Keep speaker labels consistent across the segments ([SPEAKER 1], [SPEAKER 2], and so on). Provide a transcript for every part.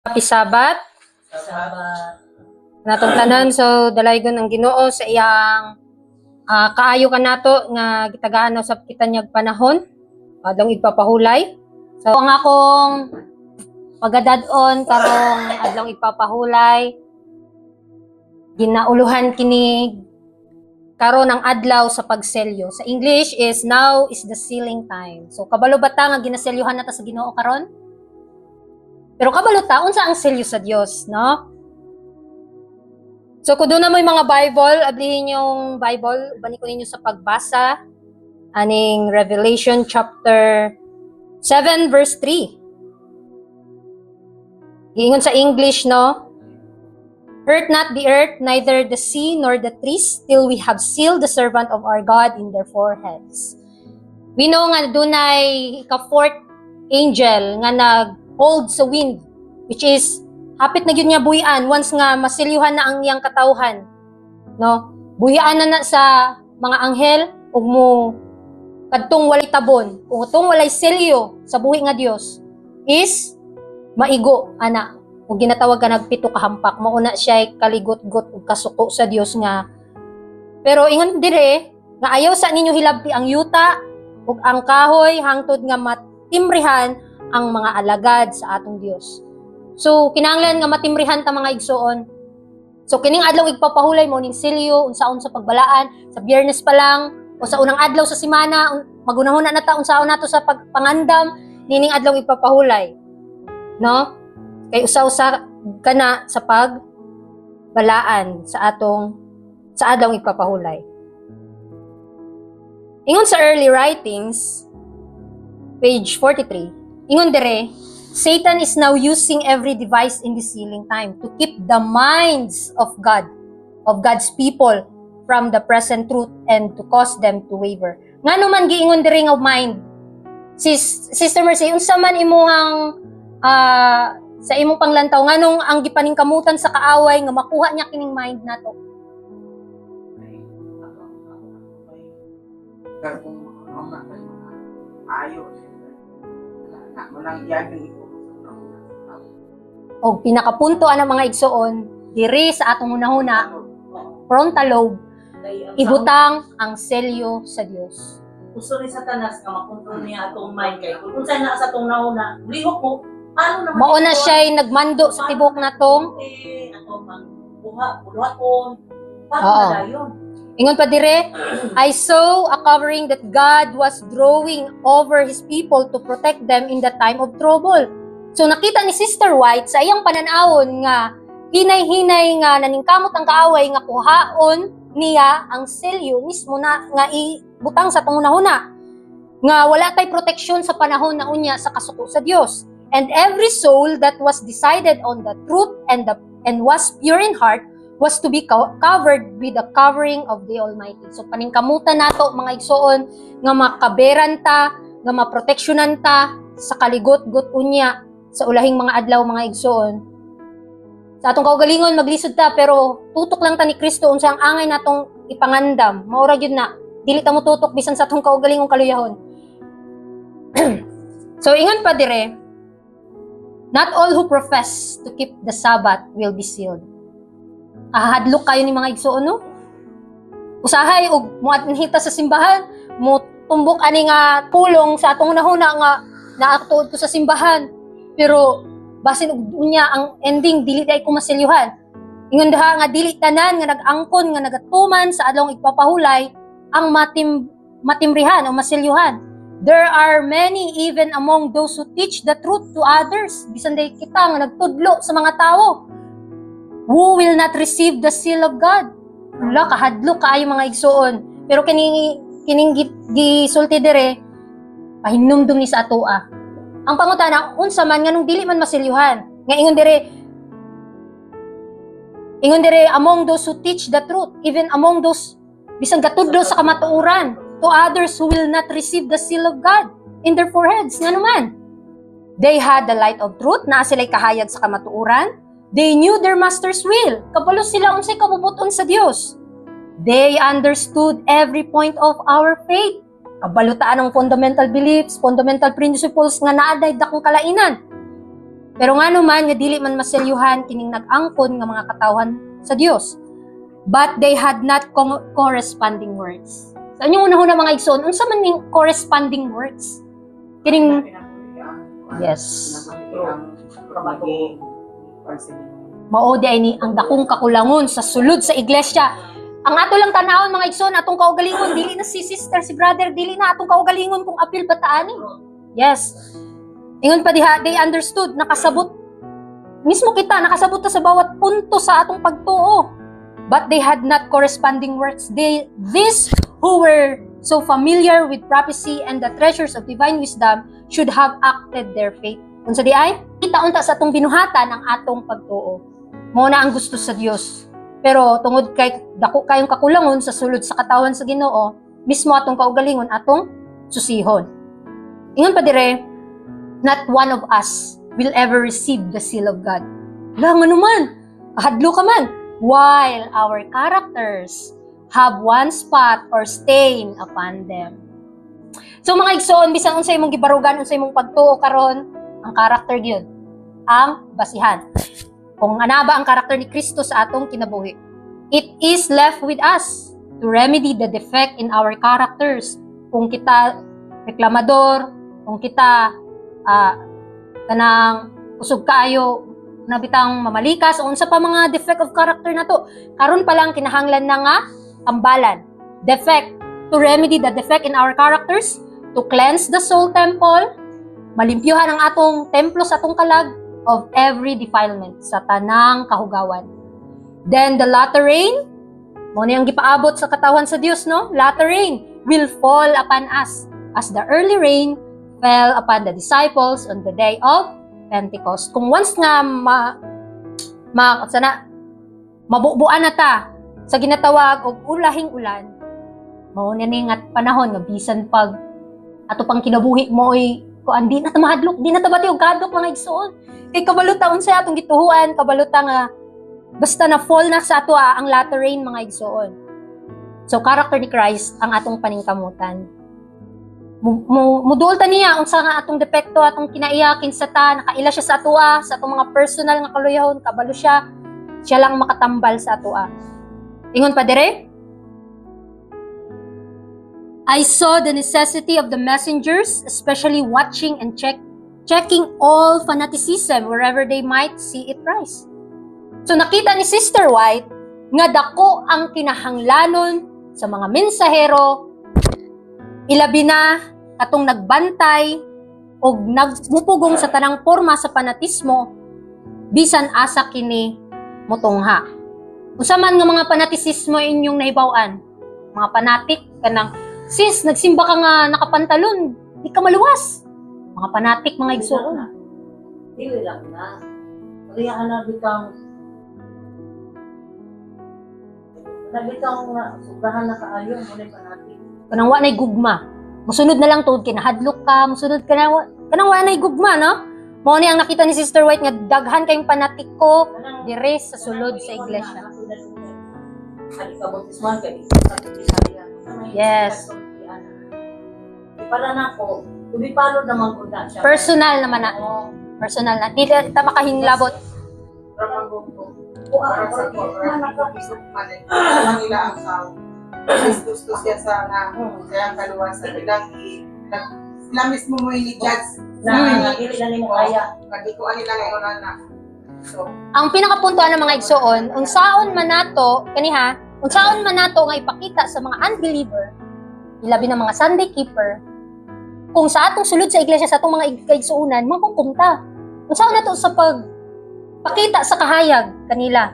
[SPEAKER 1] Happy Sabat.
[SPEAKER 2] Sabat.
[SPEAKER 1] Natong tanan so dalaygon ang Ginoo sa iyang kaayo ka nato nga gitagaan sa kita niyag panahon adlong igpapahulay. So ang akong pagadad-on karong adlong igpapahulay ginauluhan kini karon ang adlaw sa pagselyo. Sa English is now is the sealing time. So kabalo bata nga ginaselyuhan nata sa Ginoo karon? Pero kabalo ta unsa ang selyo sa Dios, no? So kung doon na mo yung mga Bible, ablihin yung Bible, ubani ko ninyo sa pagbasa, aning Revelation chapter 7 verse 3. Giingon sa English, no? Hurt not the earth, neither the sea nor the trees, till we have sealed the servant of our God in their foreheads. We know nga dunay ka-fourth angel nga nag-hold sa wind, which is hapit na gyud niya buhian once nga masilyuhan na ang iyang katawhan, no? Buhian na sa mga anghel ug mo kadtong walay tabon, ug tong walay selyo sa buhi nga Dios is maigo ana ug ginatawag ka nagpito ka hampak. Mauna siya kaligot-got ug kasuko sa Dios nga. Pero ingon dire nga ayaw sa ninyo hilabti ang yuta ug ang kahoy hangtod nga matimrihan ang mga alagad sa atong Dios. So, kinahanglan nga matimrihan ta mga igsoon. So, kining adlaw igpapahulay mo ning silyo, unsaon sa pagbalaan, sa Biyernes pa lang, o sa unang adlaw sa semana, magunahuna na ta unsaon nato sa pagpangandam, nining adlaw igpapahulay. No? Kay usa-usa kana sa pagbalaan sa adlaw igpapahulay. Ingon sa early writings, page 43, ingon dire, Satan is now using every device in the sealing time to keep the minds of God's people from the present truth and to cause them to waver. Ngano man giingon diri nga mind? Sister Mercy, unsa man imuhang sa imong panglantaw nganong ang gipaningkamutan sa kaaway nga makuha niya kining mind nato? O pinakapunto ang mga igsoon diri sa atong hunahuna frontal lobe ibutang ang selyo sa Dios.
[SPEAKER 2] Gusto ni Satanas nga makontrol niya atong mind kay kung unsa na sa atong nauna, lihok mo. Paano naman
[SPEAKER 1] Mao na siya nagmando sa tibok natong
[SPEAKER 2] atong buhaton. Paano
[SPEAKER 1] Oo.
[SPEAKER 2] na yun?
[SPEAKER 1] ingon pa dire, I saw a covering that God was drawing over His people to protect them in the time of trouble. So nakita ni Sister White sa iyang pananawon nga hinay-hinay nga naningkamot ang kaaway nga kuhaon niya ang selyo mismo na nga ibutang sa tungunahuna nga wala tay proteksyon sa panahon na unya sa kasuko sa Dios. And every soul that was decided on the truth and was pure in heart was to be covered with the covering of the Almighty. So paningkamutan nato mga igsoon nga makaberan ta, nga maproteksyonan ta sa kaligot-got unya sa ulahing mga adlaw mga igsoon. Sa atong kaugalingon maglisod ta pero tutok lang ta ni Kristo unsa ang angay natong ipangandam. Maura gyud na dili ta mo tutok bisan sa atong kaugalingong kaluyahon. So ingon pa dire, not all who profess to keep the Sabbath will be sealed. Ahadlok kayo ni mga igsoon, no? Usahay og muadhita sa simbahan, mo tumbok ani nga pulong sa atong hunahuna nga naaktuod ko sa simbahan. Pero basin unya ang ending dili day ko maselyuhan. Ingon daha nga dili tanan nga nag-angkon nga nagatuman sa adlaw igpapahulay ang matimrihan o maselyuhan. There are many even among those who teach the truth to others. Bisan day kita nga nagtudlo sa mga tawo who will not receive the seal of God. Wala kahadlok kaayo mga igsoon. Pero kining gisulti dire pahinumdum ni sa atoa. Ang pangutana, unsa man nganong dili man maselyuhan. Nga ingon dire among those who teach the truth, even among those bisan gatudlo sa kamatuoran, to others who will not receive the seal of God in their foreheads. Ngano man? They had the light of truth, naa sila'y kahayag sa kamatuoran. They knew their master's will. Kabalo sila unsay kabubuton sa Dios. They understood every point of our faith. Kabalutaan ang fundamental beliefs, fundamental principles nga naaday dakong kalainan. Pero nga naman, nga dili man maselyuhan kining nag-angkon nga mga katawhan sa Dios. But they had not corresponding works. Sa inyong unahuna mga igsoon, unsa man ning corresponding works? Kining yes. Mao di ay ni ang dakong kakulangon sa sulod sa iglesia. Ang ato lang tanawon mga igsoon, atong kaugalingon dili na si sister, si brother, dili na atong kaugalingon kung apil ba ta ani. Yes. Ingon pa diha, they understood, nakasabot. Mismo kita, nakasabot ta sa bawat punto sa atong pagtuo. But they had not corresponding works. These who were so familiar with prophecy and the treasures of divine wisdom should have acted their faith. Unsa di ay? Kita unta sa atong binuhatan ang atong pagtuo. Mao na ang gusto sa Dios. Pero tungod kay dako kayong kakulangon sa sulod sa katawan sa Ginoo, mismo atong kaugalingon atong susihon. Ingon pa dire, not one of us will ever receive the seal of God. Wala nga naman, kahadlo ka man. While our characters have one spot or stain upon them. So mga igsoon, bisan unsay imong gibarugan, unsay imong pagtuo karon, ang character gyud ang basihan. Kung ana ba ang karakter ni Kristo sa atong kinabuhi. It is left with us to remedy the defect in our characters. Kung kita reklamador, kung kita kanang usog kaayo nabitang mamalikas o unsa pa mga defect of character na to, karon pa lang kinahanglan na nga tambalan. Defect, to remedy the defect in our characters, to cleanse the soul temple, malimpyuhan ang atong templo sa atong kalag of every defilement sa tanang kahugawan. Then the latter rain, mo niyang gipaabot sa katawan sa Dios, no? Latter rain will fall upon us as the early rain fell upon the disciples on the day of Pentecost. Kung once nga mabubuan na ta sa ginatawag og ulahing ulan, mao na ni nga panahon nga bisan pag ato pang kinabuhi mo ay kuan di na ta mahadlok, di na ta bati og kadlok mga igsoon. Kay kabaluta unsay atong gituhuan, kabaluta nga basta na fall na sa ato ang latter rain mga igsoon. So character ni Christ ang atong paningkamutan. Muduol ta niya unsa nga atong depekto, atong kinaiyakin sa ta, nakaila siya sa atoa, sa atong mga personal nga kaluyahon, kabalo siya lang makatambal sa atoa. Ingon pa dire, I saw the necessity of the messengers, especially watching and checking all fanaticism wherever they might see it rise. So nakita ni Sister White nga dako ang kinahanglanon sa mga mensahero, ilabi na katong nagbantay o nagmupugong sa tanang porma sa fanatismo, bisan asa kini motungha. Usa man nga mga fanatisismo inyong nahibaw-an, mga fanatic kanang sis nagsimba ka nga nakapantalon, di ka maluwas. Mga fanatic mga igsoon.
[SPEAKER 2] Dili lang na. Kaya na bitang na sobrahan na kaayo mo na fanatic.
[SPEAKER 1] Kanang wa nay gugma. Musunod na lang tuod kinahadlok ka, musunod ka na kanang wa nay gugma, no? Mao ni ang nakita ni Sister White nga daghan kayong panatiko dire sa sulod sa iglesia. Yes.
[SPEAKER 2] Para na ko, ubipalo naman ko na siya.
[SPEAKER 1] Personal naman na. Personal na. Di ta makahinglabot.
[SPEAKER 3] Gusto siya sa kaya kaluwasan. Sila mismo mo i-judge
[SPEAKER 2] Na dili na nimo kaya.
[SPEAKER 3] Pagikuan nila ngayon na. So,
[SPEAKER 1] Ang pinakapuntuan ng mga igsoon, unsaon man nato kaniha, unsaon man nato nga ipakita sa mga unbeliever, ilabi na mga Sunday keeper, kung sa atong sulod sa iglesia sa atong mga kaigsuonan, mangkungkumta. Unsaon nato sa pagpakita sa kahayag kanila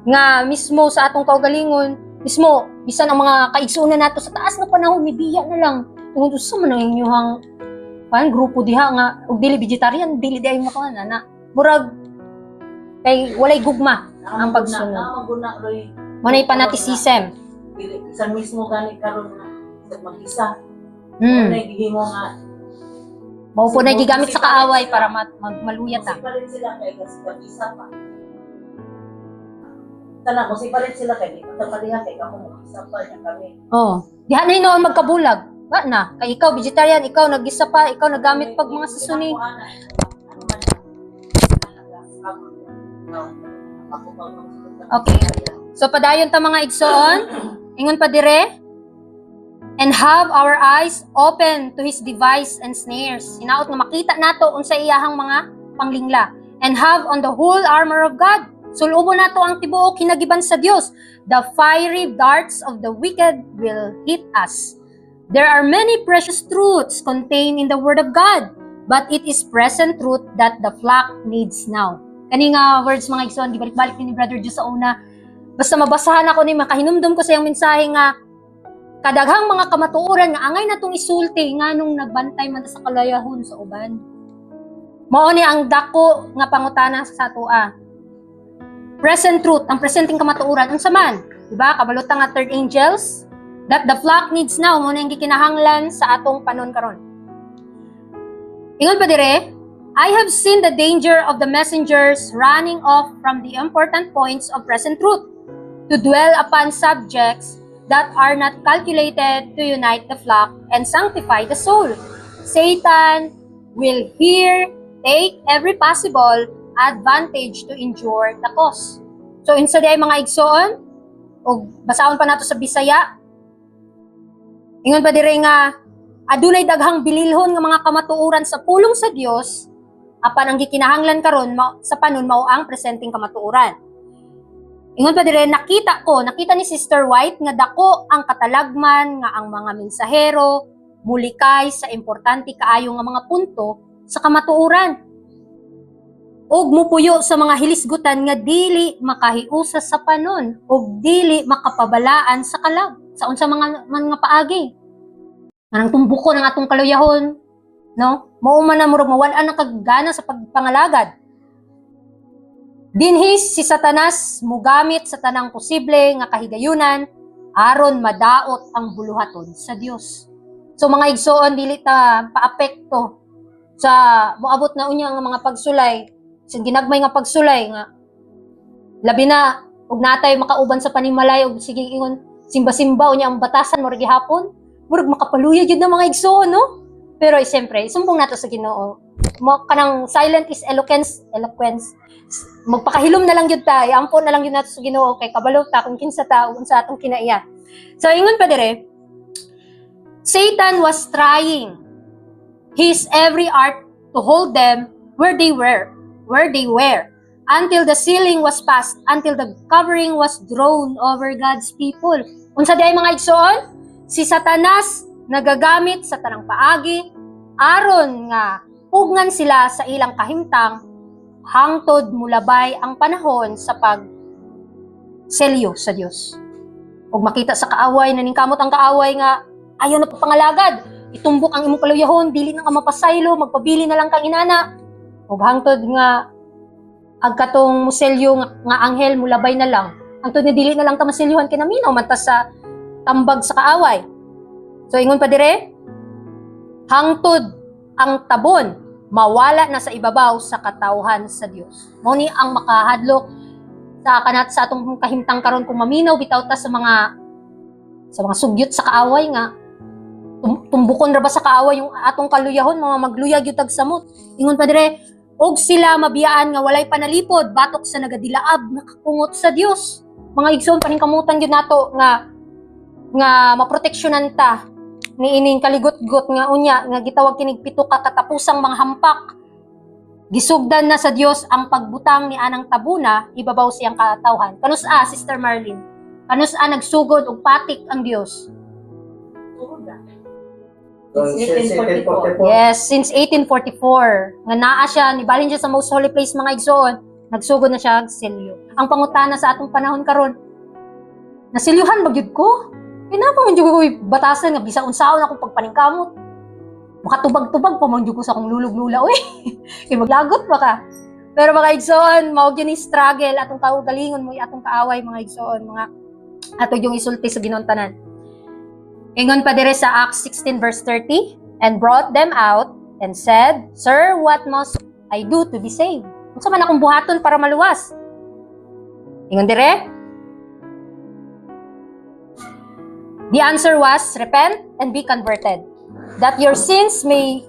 [SPEAKER 1] nga mismo sa atong kaugalingon, mismo bisan ang mga kaigsuonan nato sa taas nga panahon mibiya na lang. Tungod sa man ang inyong grupo diha nga og dili vegetarian, dili di ay makaon na. Murag kay walay gugma ang pagsunod.
[SPEAKER 2] Maguna roy.
[SPEAKER 1] Manay fanaticism.
[SPEAKER 2] Sa mismo gani karon na mag-isa.
[SPEAKER 1] Hmm.
[SPEAKER 2] Nay gihimo nga
[SPEAKER 1] Mao po na gigamit sa kaaway para maluyat ta.
[SPEAKER 2] Sipalit sila kay kasi mag-isa pa. Sana ko sipalit sila kay di pa palihan kay kamo mag-isa pa niya kami.
[SPEAKER 1] Oh, diha na hinoon magkabulag. Wa na, kay ikaw vegetarian, ikaw nag-isa pa, ikaw nagamit pag mga susuni.
[SPEAKER 2] Ako pa
[SPEAKER 1] Okay. So padayon ta mga igsoon, ingon pa dire, and have our eyes open to his device and snares. Hinaot nga makita nato unsa iyahang mga panglingla. And have on the whole armor of God. Sulubo nato ang tibuok hinagiban sa Dios. The fiery darts of the wicked will hit us. There are many precious truths contained in the Word of God, but it is present truth that the flock needs now. Kani nga words mga igsoon, gibalik-balik ni Brother Diyos sa una. Basta mabasahan ako ni makahinumdum ko sa iyang mensahe nga kadaghang mga kamatuoran nga angay natong isulti nganong nagbantay man ta sa kalayahon sa uban. Mao ni ang dako nga pangutana sa atoa. Present truth, ang presenting kamatuoran unsa man? Diba? Kabalota nga third angels that the flock needs now mo na ang gikinahanglan sa atong panon karon. Ingon pa dire, I have seen the danger of the messengers running off from the important points of present truth to dwell upon subjects that are not calculated to unite the flock and sanctify the soul. Satan will here take every possible advantage to injure the cause. So, insa day mga igsoon, o basahon pa nato sa Bisaya, ingon pa dire nga, adunay daghang bililhon nga mga kamatuoran sa pulong sa Dios, apan ang gikinahanglan karon sa panon mao ang presenting kamatuoran. Ingon pa dire, nakita ni Sister White nga dako ang katalagman nga ang mga mensahero mulikay sa importante kaayo nga mga punto sa kamatuoran. Og mupuyo sa mga hilisgutan nga dili makahiusa sa panon og dili makapabalaan sa kalag sa unsa mga paagi. Nang tumbuko ng atong kaluyahon, no? Mao man na murag mawala na kaggana sa pagpangalagad. Dinhi si Satanas mugamit sa tanang posible nga kahigayunan aron madaot ang buluhaton sa Dios. So mga igsoon dili ta paapekto sa moabot na unya nga mga pagsulay, sa ginagmay nga pagsulay nga labi na ug natay makauban sa panimalay ug sige ingon simba-simba unya ang batasan mo gihapon, murag makapaluya jud na mga igsoon, no? Pero siyempre, sumbong nato sa Ginoo. Mo kanang silent is eloquence. Magpakahilom na lang jud ta, ampon na lang jud nato sa Ginoo kay kabalo ta kung kinsa ta ug unsa atong kinaiya. So ingon pa dire, Satan was trying his every art to hold them where they were, until the ceiling was passed, until the covering was drawn over God's people. Unsa day mga igsoon? Si Satanas nagagamit sa tanang paagi aron nga pugnan sila sa ilang kahimtang hangtod mulabay ang panahon sa pag-selyo sa Dios. Ug makita sa kaaway naningkamot ang kaaway nga ayaw na pangalagad, itumbok ang imong kaluyahon, dili na ka mapasaylo, magpabili na lang kang inana. Ug hangtod nga agkatong muselyo nga anghel mulabay na lang. Hangtod nga dili na lang ta maselyuhan kinaminaw man ta sa tambag sa kaaway. So ingon pa dire, hangtod ang tabon mawala na sa ibabaw sa katawhan sa Dios. Mao ni ang makahadlok sa kanat sa atong kahimtang karon kung maminaw bitaw ta sa mga sugyot sa kaaway nga tumbukon ra ba sa kaaway yung atong kaluyahon, mga magluyag yung tagsamot. Ingon pa dire, og sila mabiyaan nga walay panalipod batok sa nagadilaab nakakungot sa Dios. Mga igsoon paningkamutan gyud nato nga maproteksyonan ta ni ining kaligot-got nga unya nga gitawag kinig pito ka katapusang mga hampak. Gisugdan na sa Dios ang pagbutang ni anang tabuna ibabaw siyang katawhan. Kanus-a Sister Marlene, kanus-a nagsugod og patik ang Dios. Yes, since 1844. Nga naa siya, nibalhin siya sa most holy place mga igsoon, nagsugod na siya selyo. Ang pangutana sa atong panahon karon, nasilyuhan ba gyud ko? Pinapa man jud ko batasan nga bisa unsaon akong pagpaningkamot. Makatubag-tubag pa man jud ko sa akong lulog-lula oy. Kay maglagot ba ka? Pero mga igsoon, mao gyud ni struggle atong kaugalingon mo atong kaaway mga igsoon, mga ato yung isulti sa Ginoong tanan. Ingon pa dire sa Acts 16 verse 30, and brought them out and said, Sir, what must I do to be saved? Unsa man akong buhaton para maluwas? Ingon dire, the answer was, repent and be converted, that your sins may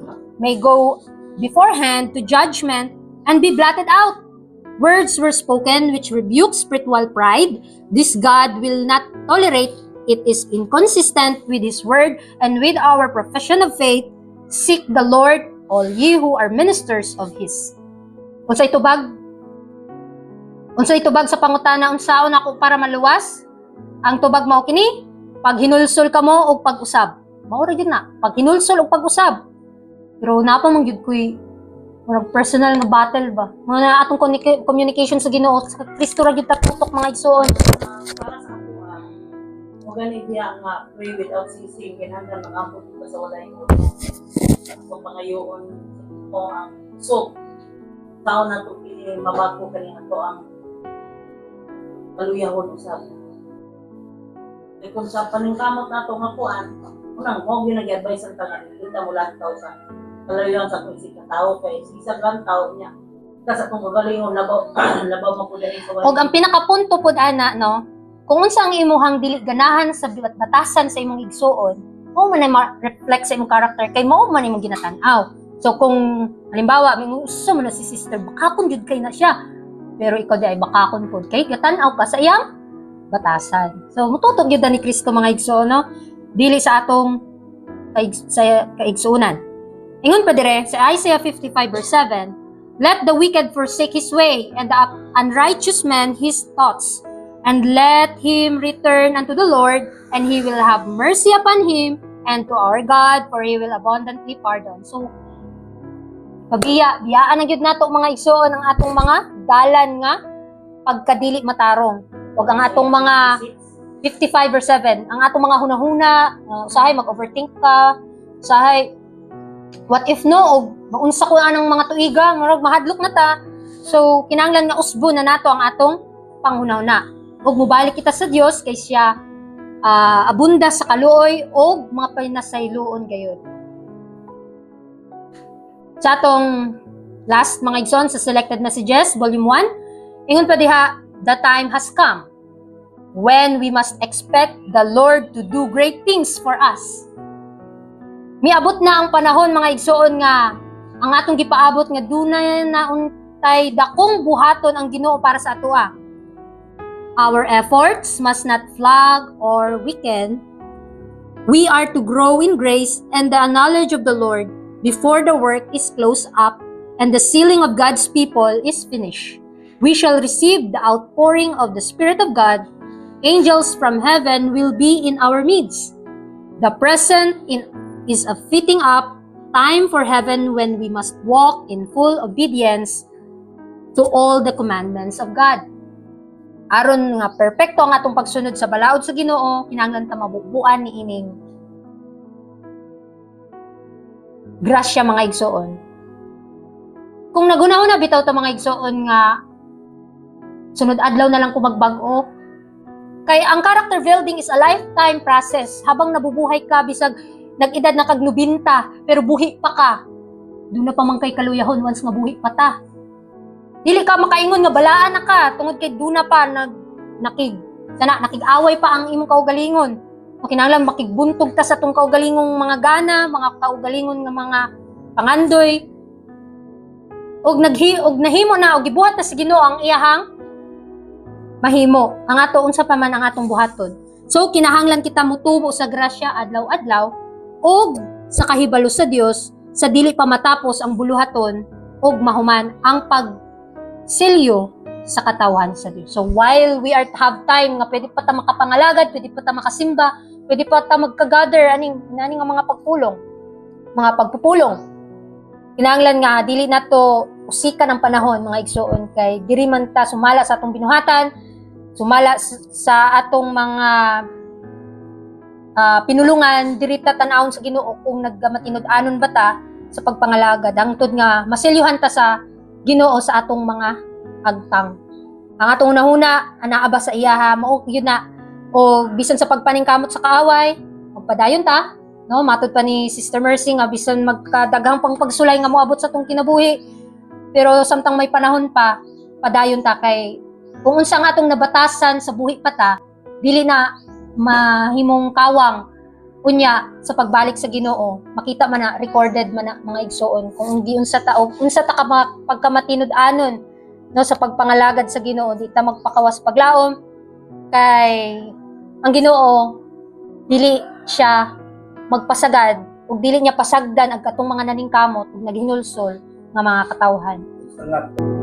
[SPEAKER 1] go beforehand to judgment and be blotted out, words were spoken which rebuke spiritual pride. This God will not tolerate. It is inconsistent with His word and with our profession of faith. Seek the Lord, all ye who are ministers of His. Unsay tubag? Unsay tubag sa pangutana unsaon ako para maluwas? Ang tubag mao kini, pag hinulsol ka mo og pag-usab. Mao ra gyud na, pag hinulsol og pag-usab. Pero napa man gyud koy murag personal nga battle ba? Mga atong communication sa Ginoo sa Kristo ra gyud ta tutok mga igsoon.
[SPEAKER 2] Para sa ako, mo gani diya nga pray without ceasing, kinahanglan mag-ambot ka sa walay mo. Kung pangayoon mo ang so, tao na ito mabago ka niya ito ang kaluyahon usap. E kung sa paningkamot na ito nga kuan, unang mo ginag-advise ang tanan, kita mo lang tao sa kaluyahon sa kung sika tao kay isa lang tao niya. Kasi kung magalingon, labaw mo po dahil sa
[SPEAKER 1] Og ang pinakapunto pud ana no, kung unsa ang imuhang dili ganahan sa batasan sa imong igsuon, mo man ay ma-reflect sa imong character kay mao man imong ginatan-aw. So kung halimbawa may usa man na si sister bakakon jud kay na siya. Pero ikaw di ay bakakon pud kay gatan-aw ka sa iyang batasan. So mututog gyud ni Kristo mga igsoon no, dili sa atong kaigsuonan. Ingon pa dire sa Isaiah 55 verse 7, let the wicked forsake his way and the unrighteous man his thoughts, and let him return unto the Lord, and He will have mercy upon him, and to our God, for He will abundantly pardon. So, biyaan na gyud nato mga igsoon ang atong mga dalan nga pagkadili matarong. Ug ang atong mga 55 verse 7, ang atong mga hunahuna, usahay mag-overthink ka, usahay what if no, og maunsa ko anang mga tuiga, murag mahadlok na ta. So, kinahanglan nga usbon na nato ang atong panghunahuna. Og mubalik kita sa Dios kay siya abunda sa kaluoy og mga pinasayloon gayon. Sa atong last mga igsoon sa Selected Messages, Volume 1, ingon pa diha, the time has come when we must expect the Lord to do great things for us. Miabot na ang panahon mga igsoon nga ang atong gipaabot nga dunay na untay dakong buhaton ang Ginoo para sa atoa. Our efforts must not flag or weaken. We are to grow in grace and the knowledge of the Lord before the work is closed up and the sealing of God's people is finished. We shall receive the outpouring of the Spirit of God. Angels from heaven will be in our midst. The present is a fitting up time for heaven when we must walk in full obedience to all the commandments of God. Aron nga perpekto ang atong pagsunod sa balaod sa Ginoo, kinahanglan ta mabubuan ni ining grasya mga igsoon. Kung nagunahon na bitaw ta mga igsoon nga sunod adlaw na lang ko magbag-o, kay ang character building is a lifetime process. Habang nabubuhay ka bisag nag-edad na kag 90 pero buhi pa ka, doon na pa man kay kaluyahon once nga buhi pa ta. Dili ka makaingon nga balaan na ka tungod kay duna pa nakig-away pa ang imong kaugalingon. Kinahanglan makigbuntog ta sa tong kaugalingong mga gana, mga kaugalingon nga mga pangandoy. Og nahimo na og gibuhat na sa Ginoo ang iyahang mahimo. Ang ato unsa pa man ang atong buhaton. So kinahanglan kita mutubo sa grasya adlaw-adlaw og sa kahibalo sa Dios sa dili pa matapos ang buluhaton og mahuman ang pagsilyo sa katawan sa Dios. So while we have time nga pwede pa ta makapangalagad, pwede pa ta makasimba, pwede pa ta magka-gather aning mga pagpupulong. Kinahanglan nga dili nato usika ng panahon mga igsoon kay diri man ta sumala sa atong binuhatan, sumala sa atong mga pinulungan, diri ta tan-awon sa Ginoo kung nagmatinud-anon ba ta sa pagpangalagad. Hangtod nga masilyuhan ta sa Ginoo sa atong mga agtang. Ang atong unahuna anaa ba sa iyaha mao yun na o bisan sa pagpaningkamot sa kaaway, magpadayon ta, no? Matud pa ni Sister Mercy nga bisan magkadaghang pang pagsulay nga moabot sa atong kinabuhi. Pero samtang may panahon pa, padayon ta kay kung unsa nga atong nabatasan sa buhi pa ta, dili na mahimong kawang unya sa pagbalik sa Ginoo. Makita man na recorded man na mga igsoon kung unsa ta ka pagkamatinud-anon no, sa pagpangalagad sa Ginoo, di ta magpakawas paglaom kay ang Ginoo dili siya magpasagad ug dili niya pasagdan ang katong mga naningkamot ug naghinulsol nga mga katawhan.
[SPEAKER 4] Salamat.